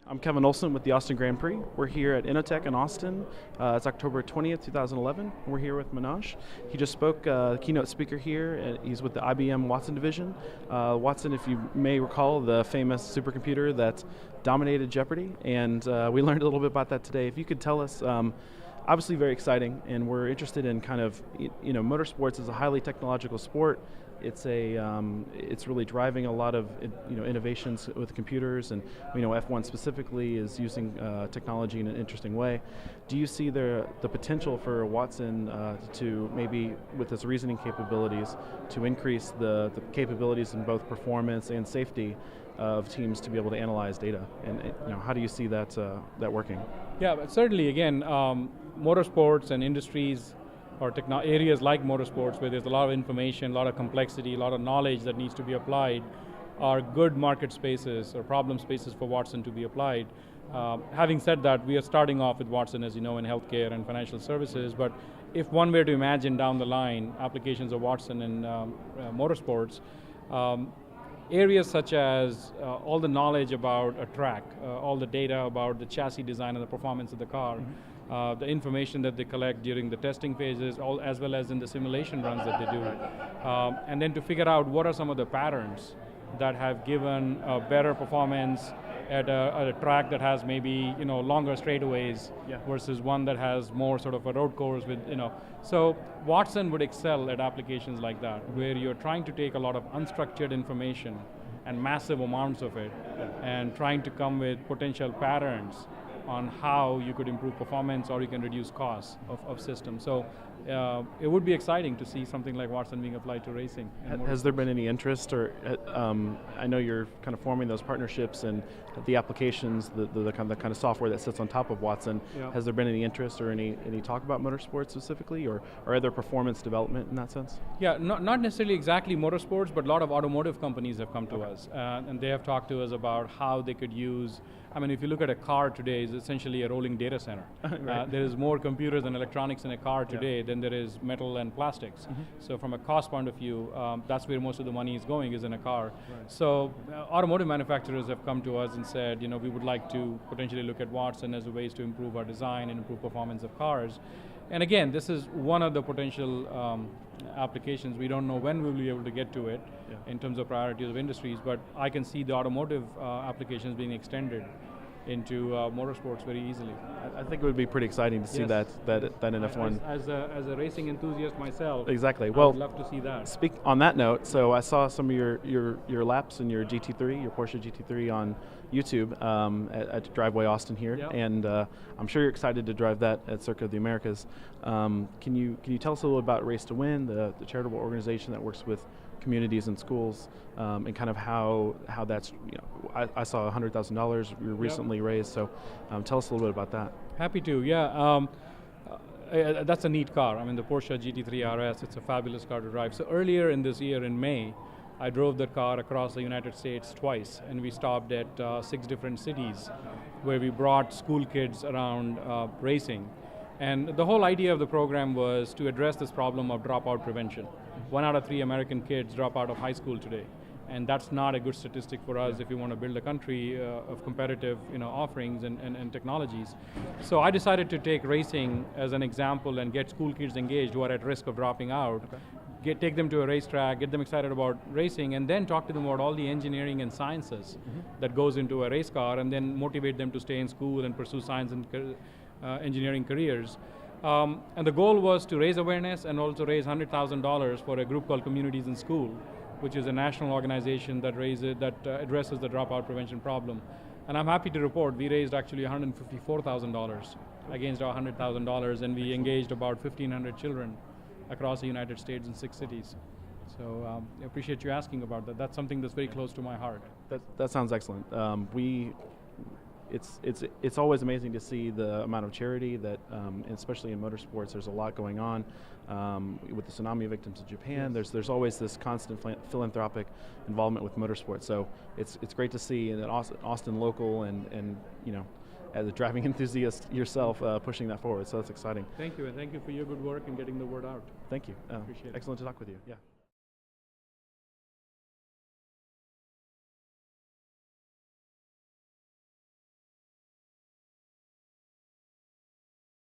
I'm Kevin Olson with the Austin Grand Prix. We're here at Innotech in Austin. It's October 20th, 2011. We're here with Manoj. He just spoke, keynote speaker here. He's with the IBM Watson division. Watson, if you may recall, the famous supercomputer that dominated Jeopardy, and we learned a little bit about that today. If you could tell us, obviously very exciting, and we're interested in kind of, motorsports is a highly technological sport. It's really driving a lot of innovations with computers, and F1 specifically is using technology in an interesting way. Do you see the potential for Watson to maybe, with its reasoning capabilities, to increase the capabilities in both performance and safety of teams to be able to analyze data? And how do you see that working? Yeah, but certainly. Again, motorsports and industries or areas like motorsports, where there's a lot of information, a lot of complexity, a lot of knowledge that needs to be applied, are good market spaces or problem spaces for Watson to be applied. Having said that, we are starting off with Watson, as you know, in healthcare and financial services, but if one were to imagine down the line applications of Watson in motorsports, areas such as all the knowledge about a track, all the data about the chassis design and the performance of the car, the information that they collect during the testing phases, as well as in the simulation runs that they do. And then to figure out what are some of the patterns that have given better performance at a track that has maybe longer straightaways versus one that has more sort of a road course with. So Watson would excel at applications like that, where you're trying to take a lot of unstructured information and massive amounts of it, and trying to come with potential patterns on how you could improve performance or you can reduce costs of systems. So it would be exciting to see something like Watson being applied to racing. Has there been any interest, or I know you're kind of forming those partnerships and the applications, the kind of software that sits on top of Watson. Yeah. Has there been any interest or any talk about motorsports specifically, or other performance development in that sense? Yeah, not necessarily exactly motorsports, but a lot of automotive companies have come to us, and they have talked to us about how they could use. I mean, if you look at a car today, it's essentially a rolling data center. Right. There is more computers and electronics in a car today than there is metal and plastics. Mm-hmm. So from a cost point of view, that's where most of the money is going, is in a car. Right. So automotive manufacturers have come to us and said, we would like to potentially look at Watson as a ways to improve our design and improve performance of cars. And again, this is one of the potential applications. We don't know when we'll be able to get to it in terms of priorities of industries, but I can see the automotive applications being extended into motorsports very easily. I think it would be pretty exciting to see that in F1. As a racing enthusiast myself, exactly. Well, I would love to see that. Speak on that note. So I saw some of your laps in your GT3, your Porsche GT3 on YouTube at Driveway Austin here, and I'm sure you're excited to drive that at Circuit of the Americas. Can you tell us a little about Race to Win, the charitable organization that works with communities and schools, and kind of how that's, I saw $100,000 we recently raised, so tell us a little bit about that. Happy to, that's a neat car. I mean, the Porsche GT3 RS, it's a fabulous car to drive. So earlier in this year, in May, I drove that car across the United States twice, and we stopped at 6 different cities where we brought school kids around racing. And the whole idea of the program was to address this problem of dropout prevention. 1 out of 3 American kids drop out of high school today, and that's not a good statistic for us if we want to build a country of competitive offerings and technologies. So I decided to take racing as an example and get school kids engaged who are at risk of dropping out, take them to a racetrack, get them excited about racing, and then talk to them about all the engineering and sciences that goes into a race car, and then motivate them to stay in school and pursue science and engineering careers. And the goal was to raise awareness and also raise $100,000 for a group called Communities in School, which is a national organization that addresses the dropout prevention problem. And I'm happy to report we raised actually $154,000 against our $100,000, and we engaged about 1,500 children across the United States in 6 cities. So I appreciate you asking about that. That's something that's very close to my heart. That sounds excellent. It's always amazing to see the amount of charity that, especially in motorsports, there's a lot going on. With the tsunami victims in Japan, there's always this constant philanthropic involvement with motorsports. So it's great to see an Austin local and as a driving enthusiast yourself, pushing that forward. So that's exciting. Thank you, and thank you for your good work and getting the word out. Thank you. Appreciate it. Excellent to talk with you. Yeah.